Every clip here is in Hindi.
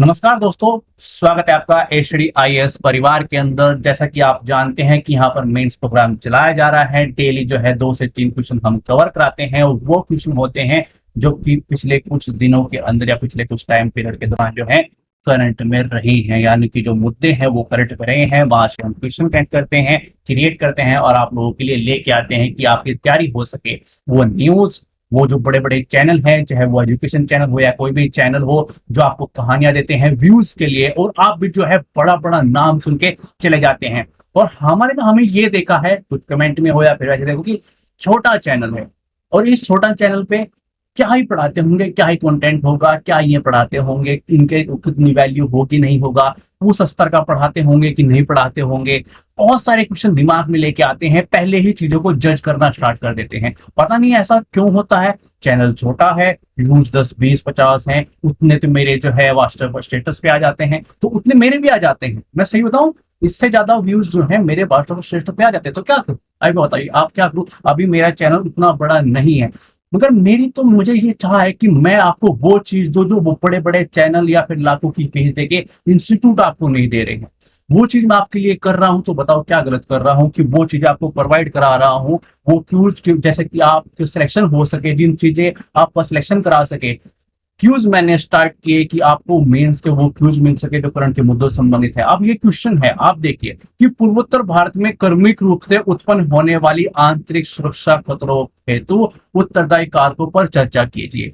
नमस्कार दोस्तों, स्वागत है आपका एचडी आईएएस परिवार के अंदर। जैसा कि आप जानते हैं कि यहाँ पर मेंस प्रोग्राम चलाया जा रहा है। डेली जो है 2 से 3 क्वेश्चन हम कवर कराते हैं और वो क्वेश्चन होते हैं जो कि पिछले कुछ दिनों के अंदर या पिछले कुछ टाइम पीरियड के दौरान जो है करंट में रहे हैं, यानी कि जो मुद्दे हैं वो करंट में रहे हैं, वहां से हम क्वेश्चन कनेक्ट करते हैं, क्रिएट करते हैं और आप लोगों के लिए लेके आते हैं कि आपकी तैयारी हो सके। वो न्यूज, वो जो बड़े बड़े चैनल हैं, चाहे वो एजुकेशन चैनल हो या कोई भी चैनल हो, जो आपको कहानियां देते हैं व्यूज के लिए, और आप भी जो है बड़ा बड़ा नाम सुन के चले जाते हैं। और हमारे में हमें ये देखा है, कुछ कमेंट में हो या फिर ऐसे देखो कि छोटा चैनल है और इस छोटा चैनल पे क्या ही पढ़ाते होंगे, क्या ही कंटेंट होगा, क्या ये पढ़ाते होंगे, इनके कितनी वैल्यू होगी नहीं होगा, उस स्तर का पढ़ाते होंगे कि नहीं पढ़ाते होंगे। बहुत सारे क्वेश्चन दिमाग में लेके आते हैं, पहले ही चीजों को जज करना स्टार्ट कर देते हैं। पता नहीं ऐसा क्यों होता है। चैनल छोटा है, व्यूज 10 20 50 हैं, उतने तो मेरे जो है व्हाट्सएप स्टेटस पे आ जाते हैं, तो उतने मेरे भी आ जाते हैं। मैं सही बताऊं, इससे ज्यादा व्यूज जो है मेरे व्हाट्सएप स्टेटस पे आ जाते हैं, तो क्या करूं? अभी बताइए आप क्या करूं? अभी मेरा चैनल उतना बड़ा नहीं है, मगर मेरी तो मुझे ये चाह है कि मैं आपको वो चीज दो जो वो बड़े बड़े चैनल या फिर लाखों की फीस देके इंस्टीट्यूट आपको नहीं दे रहे हैं। वो चीज मैं आपके लिए कर रहा हूं, तो बताओ क्या गलत कर रहा हूं कि वो चीजें आपको प्रोवाइड करा रहा हूं। वो क्यूज जैसे कि आपके सिलेक्शन हो सके, जिन चीजें आपका सिलेक्शन करा सके, क्यूज मैंने स्टार्ट किए कि आपको मेंस के वो क्यूज मिल सके जो करंट के मुद्दों से संबंधित है। अब ये क्वेश्चन है, आप देखिए कि पूर्वोत्तर भारत में क्रमिक रूप से उत्पन्न होने वाली आंतरिक सुरक्षा खतरों हेतु उत्तरदायी कारकों पर चर्चा कीजिए।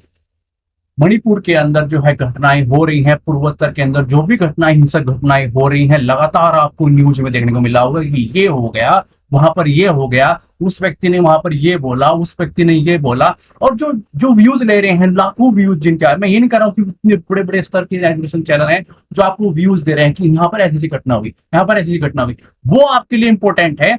मणिपुर के अंदर जो है घटनाएं हो रही हैं, पूर्वोत्तर के अंदर जो भी घटनाएं, हिंसक घटनाएं हो रही हैं, लगातार आपको न्यूज में देखने को मिला होगा कि ये हो गया, वहां पर ये हो गया, उस व्यक्ति ने वहां पर ये बोला, उस व्यक्ति ने ये बोला। और जो जो व्यूज ले रहे हैं, लाखों व्यूज जिनके, मैं ये नहीं कह रहा हूँ कि इतने बड़े बड़े स्तर के एजुकेशन चैनल हैं जो आपको व्यूज दे रहे हैं कि यहाँ पर ऐसी सी घटना हुई, यहाँ पर ऐसी घटना हुई, वो आपके लिए इंपॉर्टेंट है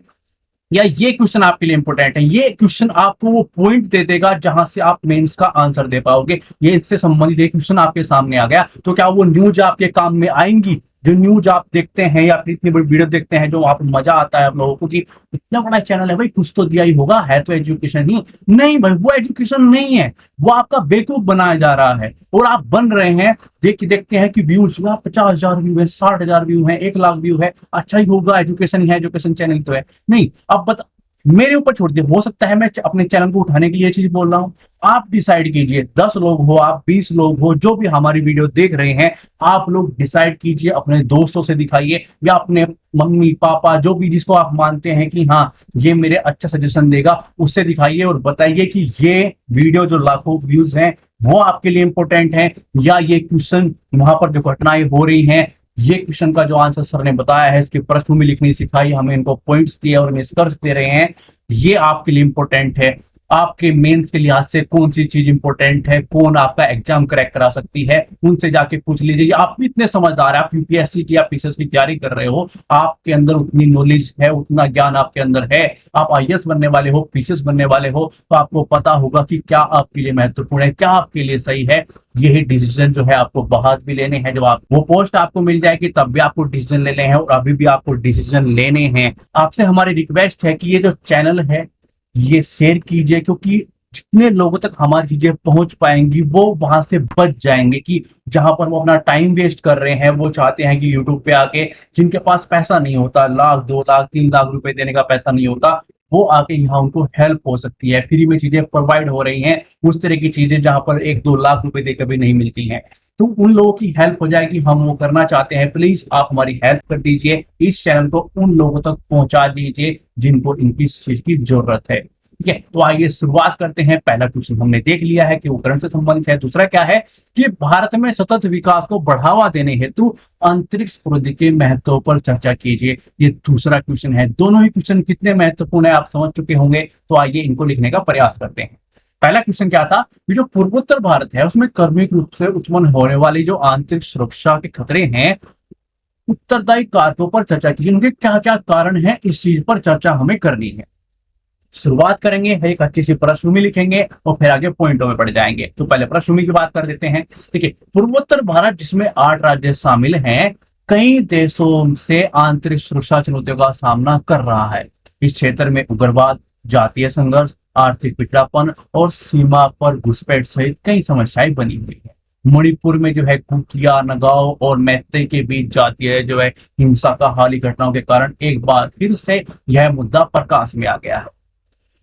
या ये क्वेश्चन आपके लिए इंपॉर्टेंट है? ये क्वेश्चन आपको वो पॉइंट दे देगा जहां से आप मेंस का आंसर दे पाओगे। ये इससे संबंधित एक क्वेश्चन आपके सामने आ गया, तो क्या वो न्यूज आपके काम में आएंगी? जो न्यूज आप देखते हैं या फिर इतनी बड़ी वीडियो देखते हैं, जो आप मजा आता है आप लोगों को कि इतना बड़ा चैनल है भाई, कुछ तो दिया ही होगा, है तो एजुकेशन ही। नहीं भाई, वो एजुकेशन नहीं है, वो आपका बेवकूफ बनाया जा रहा है और आप बन रहे हैं। देखते हैं कि व्यूज 50,000 व्यू है, 60,000 व्यू है, 1 लाख व्यू है, अच्छा ही होगा, एजुकेशन ही है, एजुकेशन चैनल तो है। नहीं, अब बता, मेरे ऊपर छोड़ दिए। हो सकता है मैं अपने चैनल को उठाने के लिए चीज बोल रहा हूं, आप डिसाइड कीजिए। 10 लोग हो, आप 20 लोग हो, जो भी हमारी वीडियो देख रहे हैं, आप लोग डिसाइड कीजिए, अपने दोस्तों से दिखाइए या अपने मम्मी पापा, जो भी जिसको आप मानते हैं कि हाँ ये मेरे अच्छा सजेशन देगा, उससे दिखाइए और बताइए कि ये वीडियो जो लाखों व्यूज हैं वो आपके लिए इंपॉर्टेंट है, या ये क्वेश्चन वहां पर जो घटनाएं हो रही हैं, ये क्वेश्चन का जो आंसर सर ने बताया है, इसकी पृष्ठभूमि लिखनी सिखाई, हमें इनको पॉइंट्स दिए और निष्कर्ष दे रहे हैं, ये आपके लिए इंपॉर्टेंट है। आपके मेंस के लिहाज से कौन सी चीज इंपॉर्टेंट है, कौन आपका एग्जाम क्रैक करा सकती है, उनसे जाके पूछ लीजिए। आप भी इतने समझदार हैं, आप यूपीएससी की या पीसीएस की तैयारी कर रहे हो, आपके अंदर उतनी नॉलेज है, उतना ज्ञान आपके अंदर है, आप आईएएस बनने वाले हो, पीसीएस बनने वाले हो, तो आपको पता होगा कि क्या आपके लिए महत्वपूर्ण है, क्या आपके लिए सही है। यही डिसीजन जो है आपको बाद भी लेने हैं। जब आप वो पोस्ट आपको मिल जाएगी तब भी आपको डिसीजन लेने हैं, और अभी भी आपको डिसीजन लेने हैं। आपसे हमारी रिक्वेस्ट है कि ये जो चैनल है ये शेयर कीजिए, क्योंकि जितने लोगों तक हमारी चीजें पहुंच पाएंगी वो वहां से बच जाएंगे। कि जहां पर वो अपना टाइम वेस्ट कर रहे हैं, वो चाहते हैं कि यूट्यूब पे आके, जिनके पास पैसा नहीं होता, 1 लाख 2 लाख 3 लाख रुपए देने का पैसा नहीं होता, वो आके यहाँ उनको हेल्प हो सकती है। फ्री में चीजें प्रोवाइड हो रही हैं, उस तरह की चीजें जहां पर 1 2 लाख रुपए देकर भी नहीं मिलती हैं, तो उन लोगों की हेल्प हो जाएगी। हम वो करना चाहते हैं, प्लीज आप हमारी हेल्प कर दीजिए, इस चैनल को उन लोगों तक पहुंचा दीजिए जिनको इनकी चीज की जरूरत है। ठीक है, तो आइए शुरुआत करते हैं। पहला क्वेश्चन हमने देख लिया है कि वो करंट से संबंधित है। दूसरा क्या है कि भारत में सतत विकास को बढ़ावा देने हेतु अंतरिक्ष प्रौद्योगिकी के महत्व पर चर्चा कीजिए। ये दूसरा क्वेश्चन है। दोनों ही क्वेश्चन कितने महत्वपूर्ण है आप समझ चुके होंगे, तो आइए इनको लिखने का प्रयास करते हैं। पहला क्वेश्चन क्या था कि जो पूर्वोत्तर भारत है उसमें क्रमिक रूप से उत्पन्न होने वाली जो आंतरिक सुरक्षा के खतरे हैं, उत्तरदायी कारकों पर चर्चा की, उनके क्या क्या कारण है, इस चीज पर चर्चा हमें करनी है। शुरुआत करेंगे, एक अच्छी सी पृष्ठभूमि लिखेंगे और फिर आगे पॉइंटों में बढ़ जाएंगे। तो पहले पृष्ठभूमि की बात कर देते हैं। ठीक है, पूर्वोत्तर भारत जिसमें 8 राज्य शामिल हैं, कई देशों से आंतरिक सुरक्षा चुनौतियों का सामना कर रहा है। इस क्षेत्र में उग्रवाद, जातीय संघर्ष, आर्थिक पिछड़ापन और सीमा पर घुसपैठ सहित कई समस्याएं बनी हुई है। मणिपुर में जो है कुकिया, नगाओ और मैतेई के बीच जातीय जो है हिंसा का हाल घटनाओं के कारण एक बार फिर से यह मुद्दा प्रकाश में आ गया है।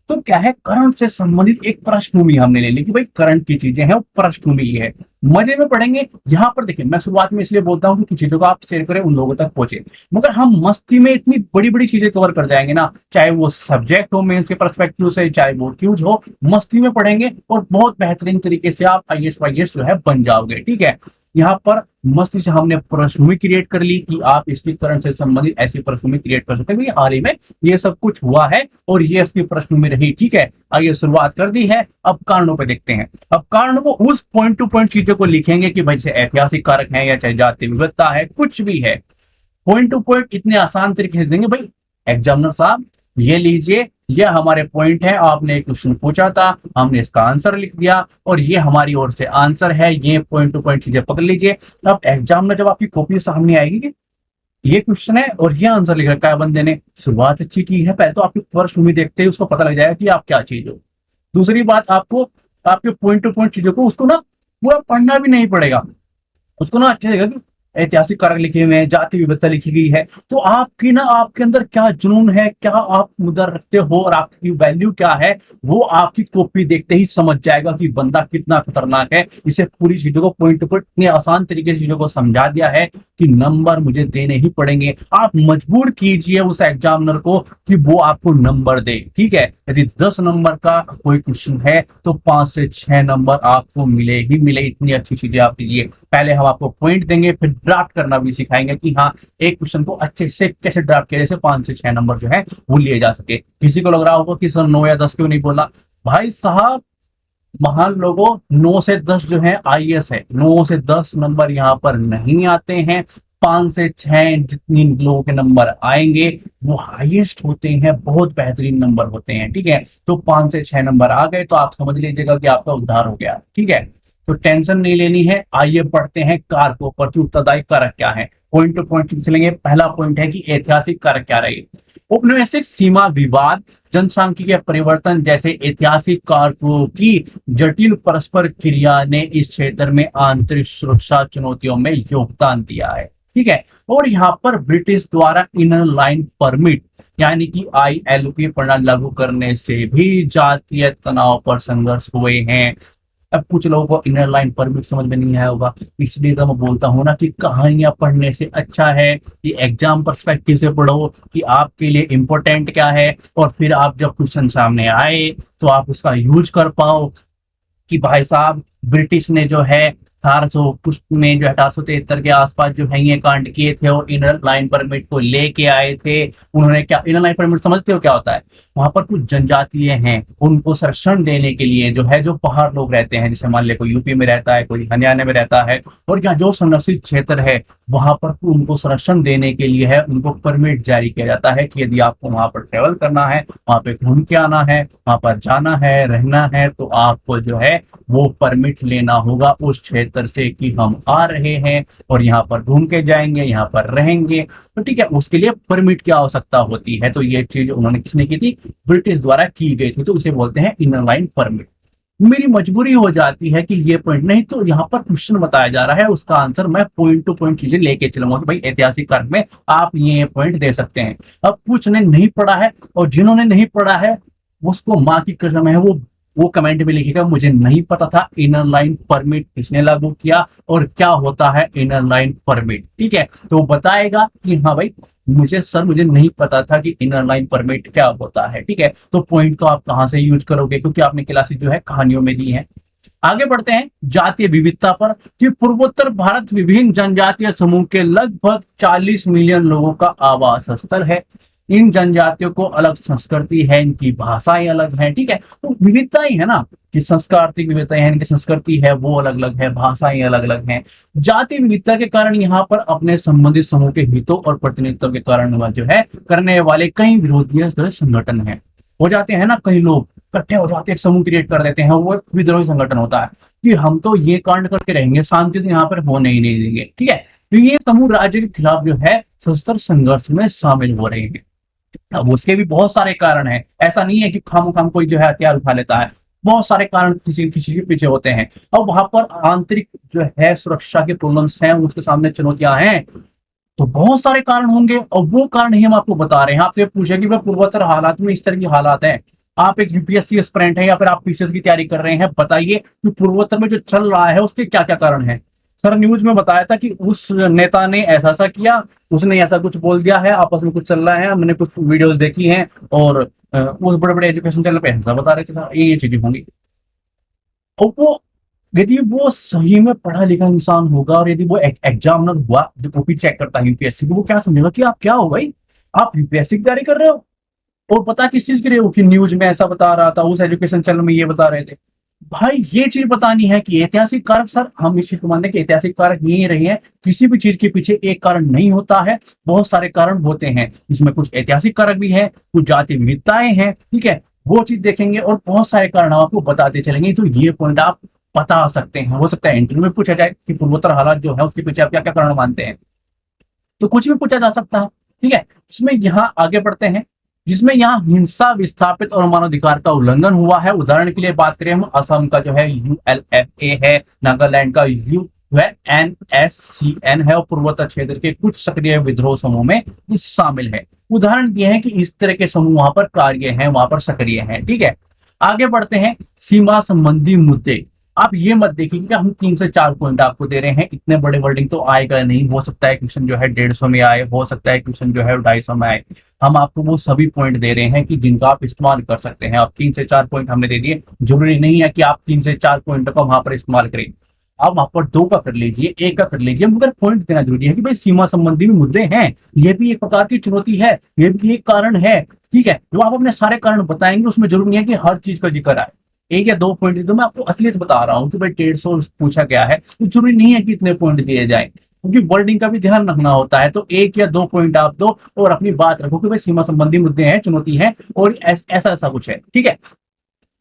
तो क्या है, करंट से संबंधित एक पृष्ठभूमि हमने ले ली कि भाई करंट की चीजें हैं, वो पृष्ठभूमि है। मजे में पढ़ेंगे। यहाँ पर देखिए, मैं शुरुआत में इसलिए बोलता हूँ कि चीजों को आप शेयर करें, उन लोगों तक पहुंचे। मगर हम मस्ती में इतनी बड़ी बड़ी चीजें कवर कर जाएंगे ना, चाहे वो सब्जेक्ट हो मेंस के परस्पेक्टिव से, चाहे वो क्यूज हो, मस्ती में पढ़ेंगे और बहुत बेहतरीन तरीके से आप आईएएस वाईएएस जो है बन जाओगे। ठीक है, यहाँ पर मस्ती से हमने पृष्ठभूमि क्रिएट कर ली कि आप इसकी करंट से संबंधित ऐसी पृष्ठभूमि क्रिएट कर सकते हैं। हाल ही में ये सब कुछ हुआ है और ये इसकी पृष्ठभूमि रही। ठीक है, आइए शुरुआत कर दी है, अब कारणों पे देखते हैं। अब कारणों को उस पॉइंट टू पॉइंट चीजों को लिखेंगे कि भाई से ऐतिहासिक कारक है या चाहे जातीय विविधता है, कुछ भी है, पॉइंट टू पॉइंट इतने आसान तरीके से देंगे। भाई एग्जामिनर साहब ये लीजिए, ये हमारे पॉइंट है, आपने एक क्वेश्चन पूछा था, हमने इसका आंसर लिख दिया और ये हमारी ओर से आंसर है, ये पॉइंट टू पॉइंट चीजें पकड़ लीजिए। अब एग्जाम में जब आपकी कॉपी सामने आएगी कि ये क्वेश्चन है और ये आंसर लिख रखा है बंदे ने, शुरुआत अच्छी की है, पहले तो आपकी पृष्ठभूमि देखते ही उसको पता लग जाएगा कि आप क्या चीज हो। दूसरी बात, आपको आपके पॉइंट टू पॉइंट चीजों को उसको ना पूरा पढ़ना भी नहीं पड़ेगा, उसको ना अच्छे लगेगा कि ऐतिहासिक कारक लिखे हुए हैं, जाति विविधता लिखी गई है, तो आपकी ना आपके अंदर क्या जुनून है, क्या आप मुद्दा रखते हो और आपकी वैल्यू क्या है, वो आपकी कॉपी देखते ही समझ जाएगा कि बंदा कितना खतरनाक है। इसे पूरी चीजों को पॉइंट टू पॉइंट इतने आसान तरीके से चीजों को समझा दिया है कि नंबर मुझे देने ही पड़ेंगे। आप मजबूर कीजिए उस एग्जामिनर को कि वो आपको नंबर दे। ठीक है, यदि 10 नंबर का कोई क्वेश्चन है तो 5 से 6 नंबर आपको मिले ही मिले। इतनी अच्छी चीजें आप कीजिए। पहले हम आपको पॉइंट देंगे, फिर ड्राफ्ट करना भी सिखाएंगे कि हाँ, एक क्वेश्चन को अच्छे से कैसे ड्राफ्ट किया जैसे 5 से 6 नंबर जो है वो लिए जा सके। किसी को लग रहा होगा कि सर 9 या 10 क्यों नहीं बोला, भाई साहब महान लोगों, 9 से 10 जो है आईएएस है, 9 से 10 नंबर यहाँ पर नहीं आते हैं। 5 से 6 जितनी लोगों के नंबर आएंगे वो हाईएस्ट होते हैं, बहुत बेहतरीन नंबर होते हैं। ठीक है, तो 5 से 6 नंबर आ गए तो आप समझ लीजिएगा कि आपका उद्धार हो गया। ठीक है, तो टेंशन नहीं लेनी है। आइए पढ़ते हैं कारकों पर कि उत्तरदायी कारक क्या है। पॉइंट टू पॉइंट चलेंगे। पहला पॉइंट है कि ऐतिहासिक कारक क्या रहे। औपनिवेशिक सीमा विवाद, जनसांख्यिकीय परिवर्तन जैसे ऐतिहासिक कारकों की जटिल परस्पर क्रिया ने इस क्षेत्र में आंतरिक सुरक्षा चुनौतियों में योगदान दिया है। ठीक है, और यहाँ पर ब्रिटिश द्वारा इनर लाइन परमिट यानी कि ILP प्रणाली लागू करने से भी जातीय तनाव पर संघर्ष हुए हैं। अब कुछ लोगों को इनर लाइन परमिट समझ में नहीं आया होगा, इसलिए तो मैं बोलता हूँ ना कि कहानियां पढ़ने से अच्छा है कि एग्जाम पर्सपेक्टिव से पढ़ो कि आपके लिए इंपॉर्टेंट क्या है, और फिर आप जब क्वेश्चन सामने आए तो आप उसका यूज कर पाओ कि भाई साहब ब्रिटिश ने जो है 1800 कुछ में जो 1873 के आसपास जो है ये कांड किए थे और इनर लाइन परमिट को लेके आए थे। उन्होंने क्या, इनर लाइन परमिट समझते हो क्या होता है? वहां पर कुछ जनजातीय हैं, उनको संरक्षण देने के लिए जो है, जो पहाड़ लोग रहते हैं, जैसे मान ले कोई यूपी में रहता है, कोई हरियाणा में रहता है, और यहाँ जो संरक्षित क्षेत्र है वहां पर उनको संरक्षण देने के लिए है, उनको परमिट जारी किया जाता है कि यदि आपको वहां पर ट्रेवल करना है, वहां पे घूम के आना है, वहां पर जाना है, रहना है, तो आपको जो है वो परमिट लेना होगा उस क्षेत्र से कि हम आ रहे हैं और यहाँ पर घूम के जाएंगे, यहाँ पर रहेंगे। तो ठीक है, उसके लिए परमिट की आवश्यकता होती है। तो ये चीज उन्होंने किसने की थी? ब्रिटिश द्वारा की गई थी, तो उसे बोलते हैं इनर लाइन परमिट। मेरी मजबूरी हो जाती है कि ये पॉइंट नहीं, तो यहाँ पर क्वेश्चन बताया जा रहा है, उसका आंसर मैं पॉइंट टू पॉइंट चीजें लेके चलूंगा कि भाई ऐतिहासिक कारक में आप ये पॉइंट दे सकते हैं। अब कुछ ने नहीं पढ़ा है, और जिन्होंने नहीं पढ़ा है उसको माँ की कसम है, वो कमेंट में लिखेगा मुझे नहीं पता था इनर लाइन परमिट किसने लागू किया और क्या होता है इनर लाइन परमिट। ठीक है, तो बताएगा कि हाँ भाई मुझे नहीं पता था कि इनर लाइन परमिट क्या होता है। ठीक है, तो पॉइंट तो आप कहां से यूज करोगे, क्योंकि आपने क्लासेस जो है कहानियों में दी है। आगे बढ़ते हैं जातीय विविधता पर कि पूर्वोत्तर भारत विभिन्न जनजातीय समूह के लगभग 40 मिलियन लोगों का आवास स्थल है। इन जनजातियों को अलग संस्कृति है, इनकी भाषाएं अलग हैं। ठीक है, तो विविधता ही है ना कि सांस्कृतिक विविधता है, इनकी संस्कृति है वो अलग अलग है, भाषाएं अलग अलग हैं। जाति विविधता के कारण यहाँ पर अपने संबंधित समूह के हितों और प्रतिनिधित्व के कारण जो है करने वाले कई विरोधी संगठन है हो जाते हैं ना, कई लोग इकट्ठे हो जाते हैं, एक समूह क्रिएट कर देते हैं, वो विद्रोही संगठन होता है कि हम तो ये कांड करके रहेंगे, शांति तो यहाँ पर होने ही नहीं देंगे। ठीक है, तो ये समूह राज्य के खिलाफ जो है सशस्त्र संघर्ष में शामिल हो रहे हैं। अब उसके भी बहुत सारे कारण हैं, ऐसा नहीं है कि खाम कोई जो है हथियार उठा लेता है। बहुत सारे कारण किसी किसी के पीछे होते हैं। अब वहां पर आंतरिक जो है सुरक्षा के प्रॉब्लम्स हैं, उसके सामने चुनौतियां हैं, तो बहुत सारे कारण होंगे और वो कारण ही हम आपको बता रहे हैं। आपसे पूछे कि वह पूर्वोत्तर हालात में इस तरह की हालात हैं, आप एक यूपीएससी एस्पिरेंट है या फिर आप पीसीएस की तैयारी कर रहे हैं, बताइए कि पूर्वोत्तर में जो चल रहा है उसके क्या क्या कारण है। सर न्यूज में बताया था कि उस नेता ने ऐसा ऐसा किया, उसने ऐसा कुछ बोल दिया है, आपस में कुछ चल रहा है, मैंने कुछ वीडियोस देखी हैं और उस बड़े बड़े एजुकेशन चैनल पे ऐसा बता रहे थे सर, ये चीजें होंगी। और वो यदि वो सही में पढ़ा लिखा इंसान होगा और यदि वो एग्जामिनर हुआ जो कॉपी चेक करता है यूपीएससी की, वो क्या समझेगा कि आप क्या हो भाई, आप यूपीएससी की तैयारी कर रहे हो और पता किस चीज के लिए हो कि न्यूज में ऐसा बता रहा था, उस एजुकेशन चैनल में ये बता रहे थे। भाई ये चीज बतानी है कि ऐतिहासिक कारक, सर हम इस चीज को मानते हैं कि ऐतिहासिक कारक यही रहे हैं, किसी भी चीज के पीछे एक कारण नहीं होता है, बहुत सारे कारण होते हैं। इसमें कुछ ऐतिहासिक कारक भी है, कुछ जाति विविधताएं हैं, ठीक है, वो चीज देखेंगे और बहुत सारे कारण हम आपको बताते चलेंगे। तो ये पॉइंट आप बता सकते हैं, हो सकता है इंटरव्यू में पूछा जाए कि पूर्वोत्तर हालात जो है उसके पीछे आप क्या क्या कारण मानते हैं, तो कुछ भी पूछा जा सकता है। ठीक है, इसमें यहाँ आगे बढ़ते हैं, जिसमें यहाँ हिंसा विस्थापित और मानवाधिकार का उल्लंघन हुआ है। उदाहरण के लिए बात करें हम, असम का जो है यूएलएफए है, नागालैंड का यू है एनएससीएन है, और पूर्वोत्तर क्षेत्र के कुछ सक्रिय विद्रोह समूह में इस शामिल है। उदाहरण दिए हैं कि इस तरह के समूह वहां पर कार्य हैं, वहां पर सक्रिय हैं। ठीक है, आगे बढ़ते हैं, सीमा संबंधी मुद्दे। आप ये मत देखिए कि हम 3 से 4 पॉइंट आपको दे रहे हैं, इतने बड़े वर्डिंग तो आएगा नहीं, हो सकता है क्वेश्चन जो है 150 में आए, हो सकता है क्वेश्चन जो है 250 में आए। हम आपको वो सभी पॉइंट दे रहे हैं कि जिनका आप इस्तेमाल कर सकते हैं। अब 3 से 4 पॉइंट हमने दे दिए, जरूरी नहीं है कि आप 3 से 4 पॉइंट का वहां पर इस्तेमाल करें, आप वहां पर 2 का कर लीजिए, 1 का कर लीजिए, मगर पॉइंट देना जरूरी है कि भाई सीमा संबंधी भी मुद्दे हैं, ये भी एक प्रकार की चुनौती है, ये भी एक कारण है। ठीक है, जो आप अपने सारे कारण बताएंगे उसमें जरूरी नहीं है कि हर चीज का जिक्र आए, 1 या 2 पॉइंट, तो मैं आपको असलियत बता रहा हूँ कि भाई 150 पूछा गया है तो जरूरी नहीं है कि इतने पॉइंट दिए जाए, क्योंकि वर्डिंग का भी ध्यान रखना होता है। तो 1 या 2 पॉइंट आप दो और अपनी बात रखो कि भाई सीमा संबंधी मुद्दे हैं, चुनौती है और ऐसा ऐसा कुछ है। ठीक है,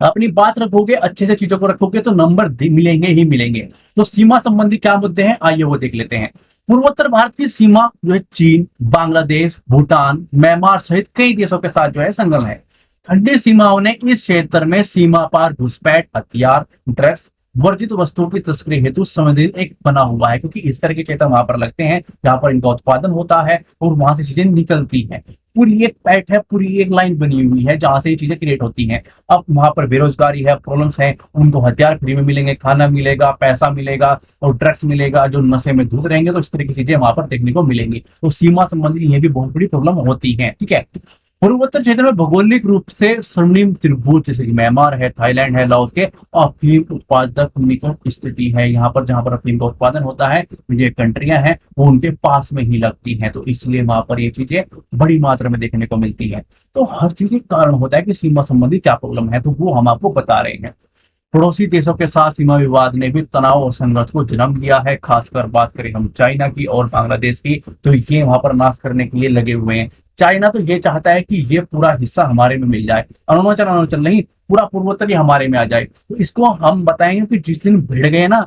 अपनी बात रखोगे, अच्छे से चीजों को रखोगे तो नंबर मिलेंगे ही मिलेंगे। तो सीमा संबंधी क्या मुद्दे हैं, आइए वो देख लेते हैं। पूर्वोत्तर भारत की सीमा जो है चीन, बांग्लादेश, भूटान, म्यांमार सहित कई देशों के साथ जो है संलग्न है। ठंडी सीमाओं ने इस क्षेत्र में सीमा पार घुसपैठ, हथियार, ड्रग्स, वर्जित वस्तुओं की तस्करी हेतु संवेदन एक बना हुआ है, क्योंकि इस तरह के क्षेत्र वहां पर लगते हैं जहां पर इनका उत्पादन होता है और वहां से चीजें निकलती हैं। पूरी एक पैठ है, पूरी एक लाइन बनी हुई है जहां से ये चीजें क्रिएट होती हैं। अब वहां पर बेरोजगारी है, प्रॉब्लम्स है, उनको हथियार फ्री में मिलेंगे, खाना मिलेगा, पैसा मिलेगा और ड्रग्स मिलेगा, जो नशे में धुत रहेंगे, तो इस तरह की चीजें वहां पर देखने को मिलेंगी। तो सीमा संबंधी ये भी बहुत बड़ी प्रॉब्लम होती है। ठीक है, पूर्वोत्तर क्षेत्र में भौगोलिक रूप से स्वर्णिम त्रिभुज जैसे कि म्यांमार है, थाईलैंड है, लाओस के अफीम उत्पादक निकट स्थिति है। यहाँ पर जहां पर अफीम का उत्पादन होता है, ये कंट्रियां हैं वो उनके पास में ही लगती हैं, तो इसलिए वहां पर ये चीजें बड़ी मात्रा में देखने को मिलती है। तो हर चीज एक कारण होता है कि सीमा संबंधी क्या प्रॉब्लम है, तो वो हम आपको बता रहे हैं। पड़ोसी देशों के साथ सीमा विवाद ने भी तनाव और संघर्ष को जन्म दिया है। खासकर बात करें हम चाइना की और बांग्लादेश की, तो ये वहां पर नाश करने के लिए लगे हुए हैं। चाइना तो ये चाहता है कि ये पूरा हिस्सा हमारे में मिल जाए, अरुणाचल अरुणाचल नहीं, पूरा पूर्वोत्तर ही हमारे में आ जाए। तो इसको हम बताएंगे कि जिस दिन भिड़ गए ना,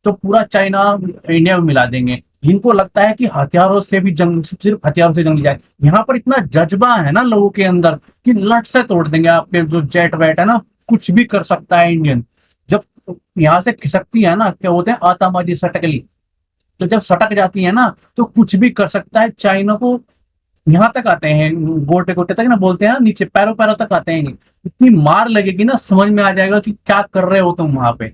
तो पूरा चाइना इंडिया में मिला देंगे। इनको लगता है कि हथियारों से भी जंग, सिर्फ हथियारों से जंग जाए। यहाँ पर इतना जज्बा है ना लोगों के अंदर कि लट से तोड़ देंगे आपके जो जेट वेट है ना, कुछ भी कर सकता है इंडियन। जब यहाँ से खिसकती है ना, क्या होते हैं आतंकवादी सटकली, तो जब सटक जाती है ना तो कुछ भी कर सकता है। चाइना को यहाँ तक आते हैं, गोटे गोटे तक ना बोलते हैं ना, नीचे पैरों पैरों तक आते हैं। इतनी मार लगेगी ना, समझ में आ जाएगा कि क्या कर रहे हो तुम वहां पे।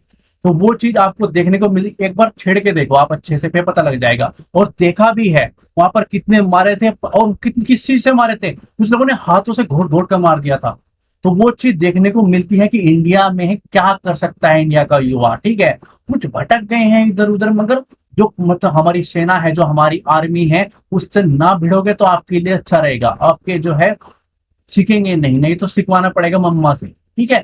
तो वो चीज आपको देखने को मिली, एक बार छेड़ के देखो आप अच्छे से, फिर पता लग जाएगा। और देखा भी है वहां पर कितने मारे थे और किस चीज से मारे थे, कुछ लोगों ने हाथों से घोट घोट कर मार दिया था। तो वो चीज देखने को मिलती है कि इंडिया में क्या कर सकता है इंडिया का युवा। ठीक है, कुछ भटक गए हैं इधर उधर, मगर जो मतलब हमारी सेना है, जो हमारी आर्मी है, उससे ना भिड़ोगे तो आपके लिए अच्छा रहेगा। आपके जो है सीखेंगे नहीं, नहीं तो सिखवाना पड़ेगा मम्मा से। ठीक है,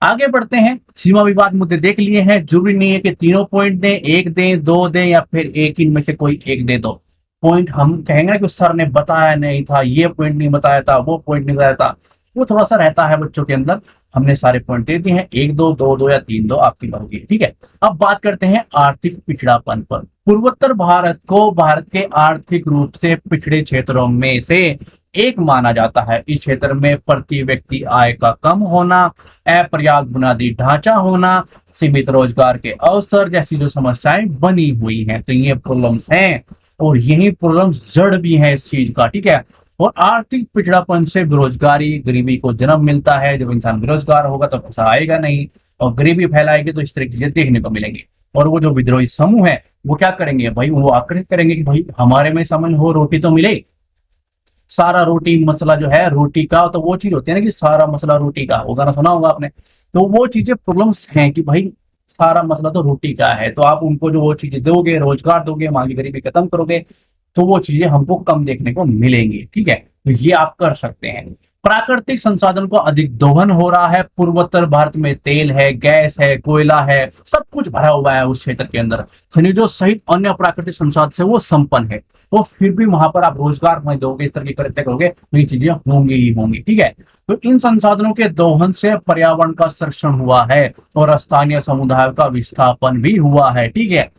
आगे बढ़ते हैं। सीमा विवाद मुद्दे देख लिए हैं, जरूरी नहीं है कि तीनों पॉइंट दें, एक दें, दो दें, या फिर एक इनमें से कोई एक दे दो। पॉइंट हम कहेंगे ना कि सर ने बताया नहीं था, ये पॉइंट नहीं बताया था, वो पॉइंट नहीं बताया था, वो थोड़ा सा रहता है बच्चों के अंदर। हमने सारे पॉइंट दे दिए हैं, एक दो, दो दो या तीन दो, आपकी मर्जी। ठीक है, अब बात करते हैं आर्थिक पिछड़ापन पर। पूर्वोत्तर भारत को भारत के आर्थिक रूप से पिछड़े क्षेत्रों में से एक माना जाता है। इस क्षेत्र में प्रति व्यक्ति आय का कम होना, अपर्याप्त बुनियादी ढांचा होना, सीमित रोजगार के अवसर जैसी जो समस्याएं बनी हुई हैं, तो ये प्रॉब्लम्स हैं और यही प्रॉब्लम्स जड़ भी है इस चीज का, ठीक है। और आर्थिक पिछड़ापन से बेरोजगारी, गरीबी को जन्म मिलता है। जब इंसान बेरोजगार होगा तो पैसा आएगा नहीं, और गरीबी फैलाएगी तो इस तरह की चीजें देखने को मिलेंगी। और वो जो विद्रोही समूह है वो क्या करेंगे भाई, वो आकर्षित करेंगे कि भाई हमारे में शामिल हो, रोटी तो मिले। सारा रोटी मसला जो है रोटी का, तो वो चीज होती है ना कि सारा मसला रोटी का, वो गाना सुना होगा आपने। तो वो चीजें प्रॉब्लम्स हैं कि भाई सारा मसला तो रोटी का है, तो आप उनको जो वो चीजें दोगे, रोजगार दोगे, वहां की गरीबी खत्म करोगे, तो वो चीजें हमको कम देखने को मिलेंगी, ठीक है। तो ये आप कर सकते हैं। प्राकृतिक संसाधन को अधिक दोहन हो रहा है। पूर्वोत्तर भारत में तेल है, गैस है, कोयला है, सब कुछ भरा हुआ है उस क्षेत्र के अंदर। खनिजों सहित अन्य प्राकृतिक संसाधन से वो संपन्न है। तो फिर भी वहां पर आप रोजगार नहीं दोगे, इस तरह की कृत्य करोगे, तो ये चीजें होंगी ही होंगी, ठीक है। तो इन संसाधनों के दोहन से पर्यावरण का संरक्षण हुआ है और स्थानीय समुदाय का विस्थापन भी हुआ है, ठीक है।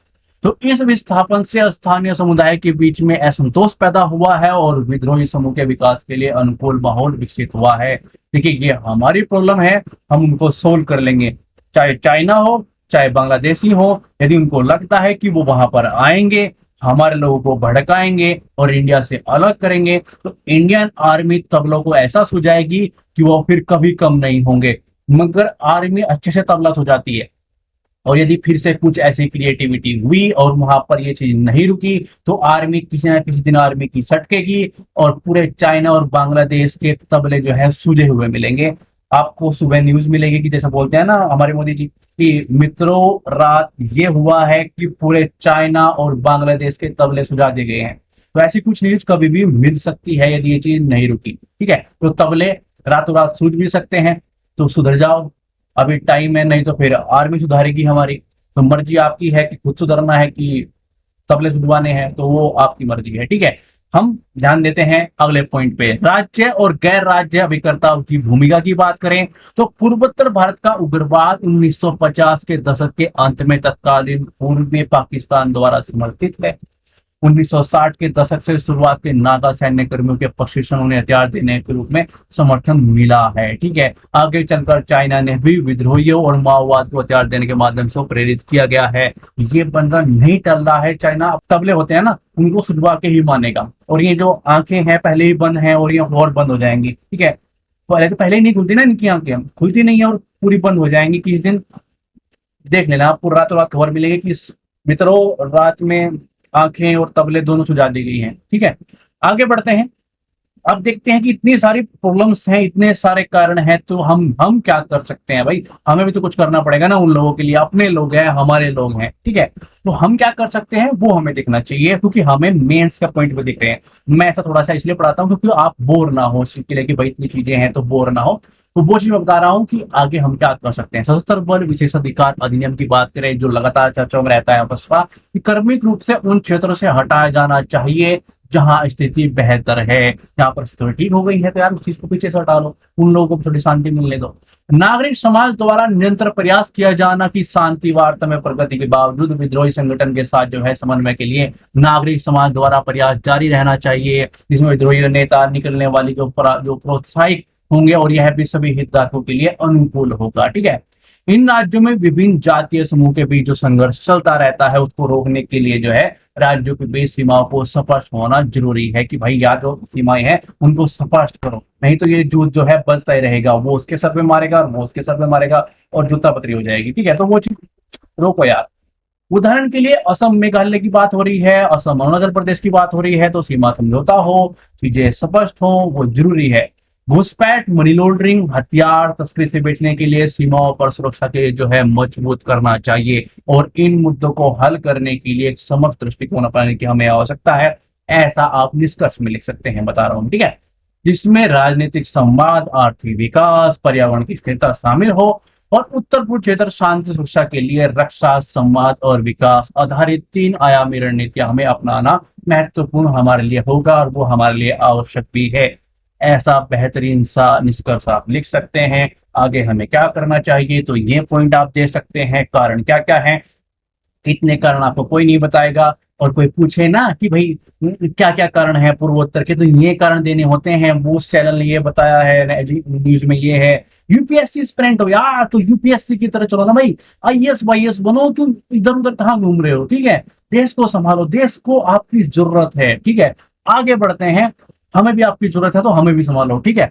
तो इस विस्थापन से स्थानीय समुदाय के बीच में असंतोष पैदा हुआ है और विद्रोही समूह के विकास के लिए अनुकूल माहौल विकसित हुआ है। देखिए ये हमारी प्रॉब्लम है, हम उनको सोल्व कर लेंगे, चाहे चाइना हो चाहे बांग्लादेशी हो। यदि उनको लगता है कि वो वहां पर आएंगे, हमारे लोगों को भड़काएंगे और इंडिया से अलग करेंगे, तो इंडियन आर्मी तबलों को ऐसा सुझाएगी कि वो फिर कभी कम नहीं होंगे। मगर आर्मी अच्छे से तबला सुझाती है, और यदि फिर से कुछ ऐसी क्रिएटिविटी हुई और वहां पर ये चीज नहीं रुकी, तो आर्मी किसी ना किसी दिन आर्मी की सटकेगी और पूरे चाइना और बांग्लादेश के तबले जो है सूजे हुए मिलेंगे। आपको सुबह न्यूज मिलेगी कि जैसा बोलते हैं ना हमारे मोदी जी कि मित्रों रात ये हुआ है कि पूरे चाइना और बांग्लादेश के तबले सुझा दिए गए हैं। तो ऐसी कुछ न्यूज कभी भी मिल सकती है यदि ये चीज नहीं रुकी, ठीक है। तो तबले रातों रात सूझ भी सकते हैं, तो सुधर जाओ, अभी टाइम है, नहीं तो फिर आर्मी सुधारेगी हमारी। तो मर्जी आपकी है कि खुद सुधरना है कि तबले सुधरवाने हैं, तो वो आपकी मर्जी है, ठीक है। हम ध्यान देते हैं अगले पॉइंट पे। राज्य और गैर राज्य अभिकर्ताओं की भूमिका की बात करें तो पूर्वोत्तर भारत का उग्रवाद 1950 के दशक के अंत में तत्कालीन पूर्वी पाकिस्तान द्वारा समर्थित है। 1960 के दशक से शुरुआत के नागा सैन्य कर्मियों के प्रशिक्षण उन्हें हथियार देने के रूप में समर्थन मिला है, ठीक है। आगे चलकर चाइना ने भी विद्रोहियों और माओवाद को हथियार देने के माध्यम से प्रेरित किया गया है। ये बंदा नहीं टल रहा है। चाइना अब तबले होते हैं ना, उनको सुधवा के ही मानेगा, और ये जो आंखें हैं पहले ही बंद हैं और ये और बंद हो जाएंगी, ठीक है। पहले ही नहीं खुलती ना इनकी आंखें, खुलती नहीं है और पूरी बंद हो जाएंगी। किस दिन देख लेना, आपको रातों रात खबर मिलेगी कि मित्रों रात में आंखें और तबले दोनों सुझा दी गई हैं, ठीक है। आगे बढ़ते हैं। अब देखते हैं कि इतनी सारी प्रॉब्लम्स हैं, इतने सारे कारण हैं, तो हम क्या कर सकते हैं भाई। हमें भी तो कुछ करना पड़ेगा ना उन लोगों के लिए, अपने लोग हैं, हमारे लोग हैं, ठीक है। तो हम क्या कर सकते हैं वो हमें देखना चाहिए, क्योंकि हमें मेंस का पॉइंट पे दिख रहे हैं। मैं ऐसा थोड़ा सा इसलिए पढ़ाता हूँ क्योंकि आप बोर ना हो इसके लिए कि भाई इतनी चीजें हैं तो बोर ना हो। तो वो चीज मैं बता रहा हूँ कि आगे हम क्या कर सकते हैं। सशस्त्र बल विशेषाधिकार अधिनियम की बात करें जो लगातार चर्चाओं में रहता है बसपा, कि कर्मिक रूप से उन क्षेत्रों से हटाया जाना चाहिए जहां स्थिति बेहतर है। जहां पर स्थिति ठीक हो गई है तो यार उस चीज को पीछे से हटा लो, उन लोगों को थोड़ी शांति मिलने दो। नागरिक समाज द्वारा निरंतर प्रयास किया जाना कि शांति वार्ता में प्रगति के बावजूद विद्रोही संगठन के साथ जो है समन्वय के लिए नागरिक समाज द्वारा प्रयास जारी रहना चाहिए, जिसमें विद्रोही नेता निकलने वाली जो प्रोत्साहित होंगे, और यह भी सभी हितधारकों के लिए अनुकूल होगा, ठीक है। इन राज्यों में विभिन्न जातीय समूह के बीच जो संघर्ष चलता रहता है उसको रोकने के लिए जो है राज्यों के बीच सीमाओं को स्पष्ट होना जरूरी है कि भाई यार जो सीमाएं हैं उनको स्पष्ट करो, नहीं तो ये युद्ध जो है बचता ही रहेगा। वो उसके सर पे मारेगा और वो उसके सर पे मारेगा और जूता पतरी हो जाएगी, ठीक है। तो वो चीज रोको यार। उदाहरण के लिए असम मेघालय की बात हो रही है, असम अरुणाचल प्रदेश की बात हो रही है, तो सीमा समझौता हो, चीजें स्पष्ट हो, वो जरूरी है। घुसपैठ, मनी लॉन्ड्रिंग, हथियार तस्करी से बेचने के लिए सीमाओं पर सुरक्षा के जो है मजबूत करना चाहिए, और इन मुद्दों को हल करने के लिए एक समग्र दृष्टिकोण अपनाने की हमें आवश्यकता है। ऐसा आप निष्कर्ष में लिख सकते हैं, बता रहा हूं, ठीक है। जिसमें राजनीतिक संवाद, आर्थिक विकास, पर्यावरण की स्थिरता शामिल हो, और उत्तर पूर्व क्षेत्र शांति सुरक्षा के लिए रक्षा, संवाद और विकास आधारित 3 आयामी रणनीतियां हमें अपनाना महत्वपूर्ण हमारे लिए होगा, और वो हमारे लिए आवश्यक भी है। ऐसा बेहतरीन सा निष्कर्ष आप लिख सकते हैं। आगे हमें क्या करना चाहिए, तो ये पॉइंट आप दे सकते हैं। कारण क्या क्या है, इतने कारण आपको कोई नहीं बताएगा, और कोई पूछे ना कि भाई क्या क्या कारण है पूर्वोत्तर के, तो ये कारण देने होते हैं, वो उस चैनल ने ये बताया है, न्यूज में ये है। यूपीएससी स्प्रेंट हो यार, तो यूपीएससी की तरह चलो ना भाई, आईएएस वाईएएस बनो, क्यों इधर उधर कहाँ घूम रहे हो, ठीक है। देश को संभालो, देश को आपकी जरूरत है, ठीक है। आगे बढ़ते हैं, हमें भी आपकी जरूरत है तो हमें भी संभालो, ठीक है।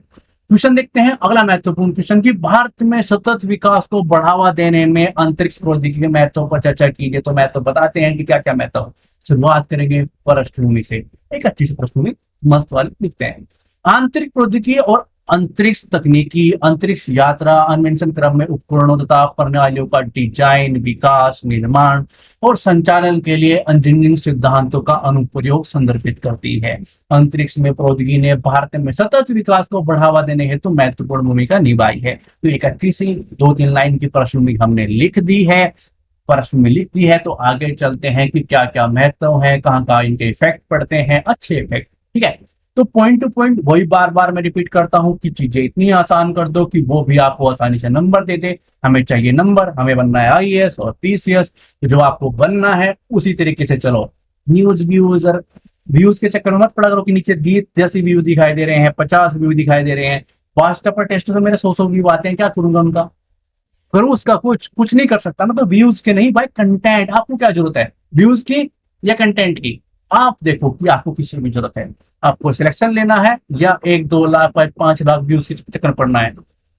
क्वेश्चन देखते हैं अगला महत्वपूर्ण क्वेश्चन की, भारत में सतत विकास को बढ़ावा देने में अंतरिक्ष प्रौद्योगिकी के महत्व पर चर्चा कीजिए। तो महत्व बताते हैं कि क्या क्या महत्व। शुरुआत करेंगे पृष्ठभूमि से, एक अच्छी सी पृष्ठभूमि मस्त वाली लिखते हैं। आंतरिक प्रौद्योगिकी और अंतरिक्ष तकनीकी, अंतरिक्ष यात्रा अन्वेषण क्रम में उपकरणों तथा प्रणालियों का डिजाइन, विकास, निर्माण और संचालन के लिए इंजीनियरिंग सिद्धांतों का अनुप्रयोग संदर्भित करती है। अंतरिक्ष में प्रौद्योगिकी ने भारत में सतत विकास को बढ़ावा देने हेतु महत्वपूर्ण भूमिका निभाई है। तो एक अच्छी सी 2-3 लाइन की पृष्ठभूमि हमने लिख दी है, पृष्ठभूमि लिख दी है। तो आगे चलते हैं कि क्या क्या महत्व है, कहाँ कहाँ इनके इफेक्ट पड़ते हैं, अच्छे इफेक्ट, ठीक है। तो पॉइंट टू पॉइंट वही बार बार मैं रिपीट करता हूं कि चीजें इतनी आसान कर दो कि वो भी आपको आसानी से नंबर दे दे। हमें चाहिए नंबर, हमें बनना है आईएएस और पीसीएस, तो जो आपको बनना है उसी तरीके से चलो। न्यूज व्यूज और व्यूज के चक्कर में मत पड़ा करो कि नीचे 10 व्यू दिखाई दे रहे हैं, 50 व्यू दिखाई दे रहे हैं। व्हाट्सएप पर टेस्ट से मेरे 100 व्यू आते हैं, क्या करूंगा उनका, करूं उसका कुछ नहीं कर सकता ना। तो व्यूज के नहीं भाई, कंटेंट। आपको क्या जरूरत है, व्यूज की या कंटेंट की? आप देखो कि आपको किसी की जरूरत है। आपको सिलेक्शन लेना है या 1-2 लाख 5 लाख व्यूज के चक्कर पड़ना है?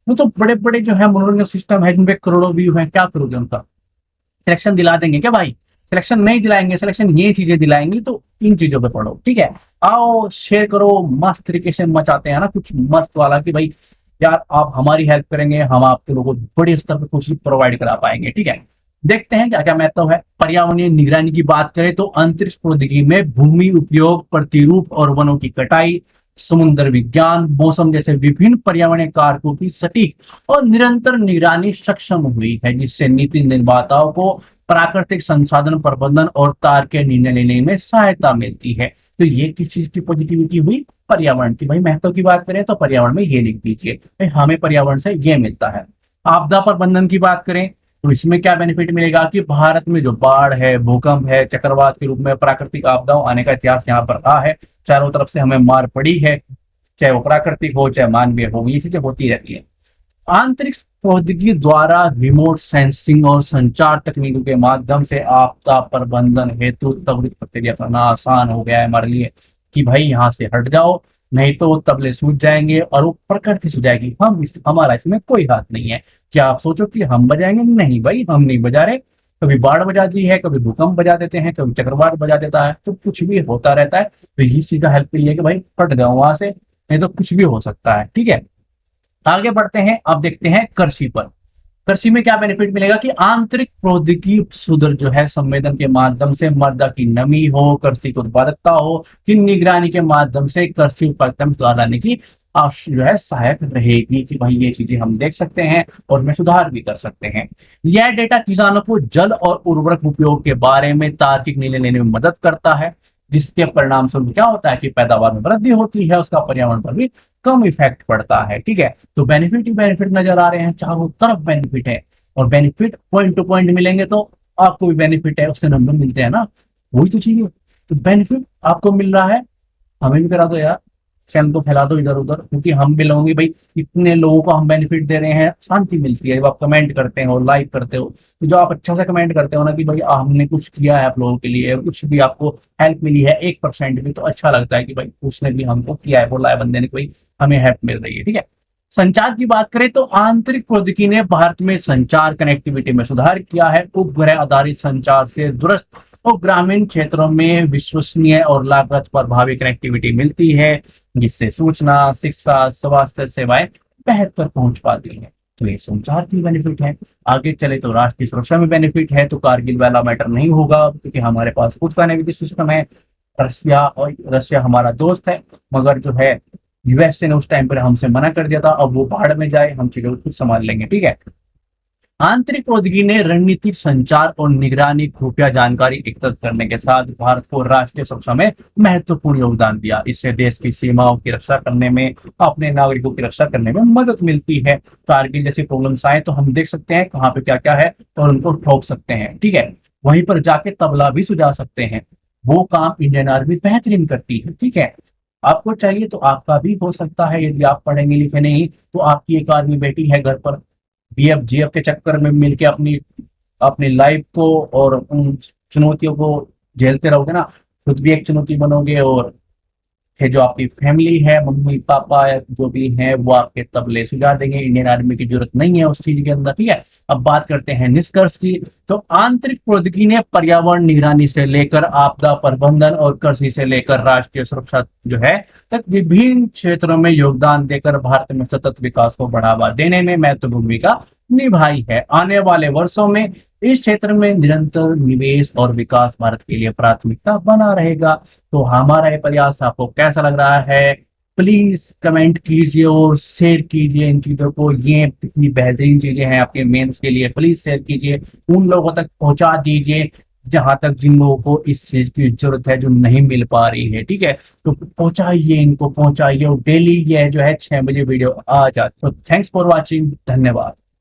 वो तो बड़े बड़े जो है मनोरंजन सिस्टम है जिनपे करोड़ों व्यू है, क्या करोगे उनका? सिलेक्शन दिला देंगे क्या भाई? सिलेक्शन नहीं दिलाएंगे, सिलेक्शन ये चीजें दिलाएंगी। तो इन चीजों पे पढ़ो, ठीक है। आओ शेयर करो, मस्त तरीके से मचाते हैं ना कुछ मस्त वाला कि भाई यार आप हमारी हेल्प करेंगे, हम आपके लोगों को बड़े स्तर पर कुछ प्रोवाइड करा पाएंगे, ठीक है। देखते हैं क्या क्या महत्व है। पर्यावरणीय निगरानी की बात करें तो अंतरिक्ष प्रौद्योगिकी में भूमि उपयोग, प्रतिरूप और वनों की कटाई, समुद्र विज्ञान, मौसम जैसे विभिन्न पर्यावरणीय कारकों की सटीक और निरंतर निगरानी सक्षम हुई है, जिससे नीति निर्माताओं को प्राकृतिक संसाधन प्रबंधन और तार्किक निर्णय लेने में सहायता मिलती है। तो ये किस चीज की पॉजिटिविटी हुई? पर्यावरण की। भाई महत्व की बात करें तो पर्यावरण में ये लिख दीजिए, भाई हमें पर्यावरण से ये मिलता है। आपदा प्रबंधन की बात करें तो इसमें क्या बेनिफिट मिलेगा कि भारत में जो बाढ़ है, भूकंप है, चक्रवात के रूप में प्राकृतिक आपदाओं आने का इतिहास यहाँ पर रहा है। चारों तरफ से हमें मार पड़ी है, चाहे वो प्राकृतिक हो चाहे मानवीय हो, ये चीजें होती रहती है। आंतरिक प्रौद्योगिकी द्वारा रिमोट सेंसिंग और संचार तकनीकों के माध्यम से आपदा प्रबंधन हेतु त्वरित प्रक्रिया करना आसान हो गया है हमारे लिए कि भाई यहाँ से हट जाओ, नहीं तो तबले सूझ जाएंगे और वो प्रकृति सूझ जाएगी। हमारा इसमें कोई हाथ नहीं है। क्या आप सोचो कि हम बजाएंगे? नहीं भाई, हम नहीं बजा रहे। कभी बाढ़ बजा दी है, कभी भूकंप बजा देते हैं, कभी चक्रवात बजा देता है, तो कुछ भी होता रहता है। तो ये सीधा हेल्प के लिए कि भाई हट जाओ वहां से, नहीं तो कुछ भी हो सकता है, ठीक है। आगे बढ़ते हैं, अब देखते हैं कृषि पर। कृषि में क्या बेनिफिट मिलेगा कि आंतरिक प्रौद्योगिकी सुधर जो है संवेदन के माध्यम से मृदा की नमी हो, कृषि की उत्पादकता हो, की निगरानी के माध्यम से कृषि उत्पादकता में सुधार लाने की जो है सहायक रहेगी कि भाई ये चीजें हम देख सकते हैं और उसमें सुधार भी कर सकते हैं। यह डेटा किसानों को जल और उर्वरक उपयोग के बारे में तार्किक निर्णय लेने में मदद करता है, जिसके परिणाम स्वरूप क्या होता है कि पैदावार में वृद्धि होती है, उसका पर्यावरण पर भी कम इफेक्ट पड़ता है, ठीक है। तो बेनिफिट ही बेनिफिट नजर आ रहे हैं, चारों तरफ बेनिफिट है। और बेनिफिट पॉइंट टू पॉइंट मिलेंगे तो आपको भी बेनिफिट है, उससे नंबर मिलते हैं ना, वही तो चाहिए। तो बेनिफिट आपको मिल रहा है, हमें भी करा दो यार, चैनल को फैला दो इधर उधर, क्योंकि हम भी लोगों की भाई इतने लोगों को हम बेनिफिट दे रहे हैं, शांति मिलती है जब आप कमेंट करते हो, लाइक करते हो। तो जो आप अच्छा सा कमेंट करते हो ना कि भाई हमने कुछ किया है आप लोगों के लिए, कुछ भी आपको हेल्प मिली है 1% भी, तो अच्छा लगता है कि भाई उसने भी हमको किया है, बोला है बंदे ने, कोई हमें हेल्प मिल रही है, ठीक है। संचार की बात करें तो आंतरिक प्रौद्योगिकी ने भारत में संचार कनेक्टिविटी में सुधार किया है। उपग्रह आधारित संचार से दूरस्थ और ग्रामीण क्षेत्रों में विश्वसनीय और लागत प्रभावी कनेक्टिविटी मिलती है, जिससे सूचना, शिक्षा, स्वास्थ्य सेवाएं बेहतर पहुंच पाती हैं। तो ये संचार की बेनिफिट है। आगे चले तो राष्ट्रीय सुरक्षा में बेनिफिट है। तो कारगिल वाला मैटर नहीं होगा क्योंकि हमारे पास खुद का नेविगेशन सिस्टम है। रशिया हमारा दोस्त है, मगर जो है यूएसए ने उस टाइम पर हमसे मना कर दिया था, अब वो बाहर में जाए, हम चीजों को खुद संभाल लेंगे, ठीक है। आंतरिक प्रौद्योगिकी ने रणनीतिक संचार और निगरानी खुफिया जानकारी एकत्रित करने के साथ भारत को राष्ट्रीय सुरक्षा में महत्वपूर्ण योगदान दिया। इससे देश की सीमाओं की रक्षा करने में, अपने नागरिकों की रक्षा करने में मदद मिलती है। कारगिल जैसी प्रॉब्लम्स आए तो हम देख सकते हैं कहाँ पे क्या क्या है और उनको ठोक सकते हैं, ठीक है। वहीं पर जाके तबला भी सुझा सकते हैं। वो काम इंडियन आर्मी बेहतरीन करती है। ठीक है, आपको चाहिए तो आपका भी हो सकता है। यदि आप पढ़ेंगे लिखे नहीं तो आपकी एक आर्मी बेटी है घर पर, बीएफ जीएफ के चक्कर में मिलके अपनी अपनी लाइफ को और उन चुनौतियों को झेलते रहोगे ना, खुद भी एक चुनौती बनोगे, और है जो आपकी फैमिली है, मम्मी पापा जो भी है, वो आपके तबले सुझा देंगे। इंडियन आर्मी की जरूरत नहीं है उस चीज के अंदर। ठीक है, अब बात करते हैं निष्कर्ष की। तो आंतरिक प्रौद्योगिकी ने पर्यावरण निगरानी से लेकर आपदा प्रबंधन और कृषि से लेकर राष्ट्रीय सुरक्षा जो है तक विभिन्न क्षेत्रों में योगदान देकर भारत में सतत विकास को बढ़ावा देने में महत्वपूर्ण भूमिका निभाई है। आने वाले वर्षों में इस क्षेत्र में निरंतर निवेश और विकास भारत के लिए प्राथमिकता बना रहेगा। तो हमारा ये प्रयास आपको कैसा लग रहा है, प्लीज कमेंट कीजिए और शेयर कीजिए इन चीजों को। ये इतनी बेहतरीन चीजें हैं आपके मेंस के लिए, प्लीज शेयर कीजिए, उन लोगों तक पहुंचा दीजिए जहां तक जिन लोगों को इस चीज की जरूरत है, जो नहीं मिल पा रही है। ठीक है, तो पहुंचाइए, इनको पहुंचाइए, और डेली ये जो है 6 बजे वीडियो आ जाती। तो थैंक्स फॉर वॉचिंग, धन्यवाद।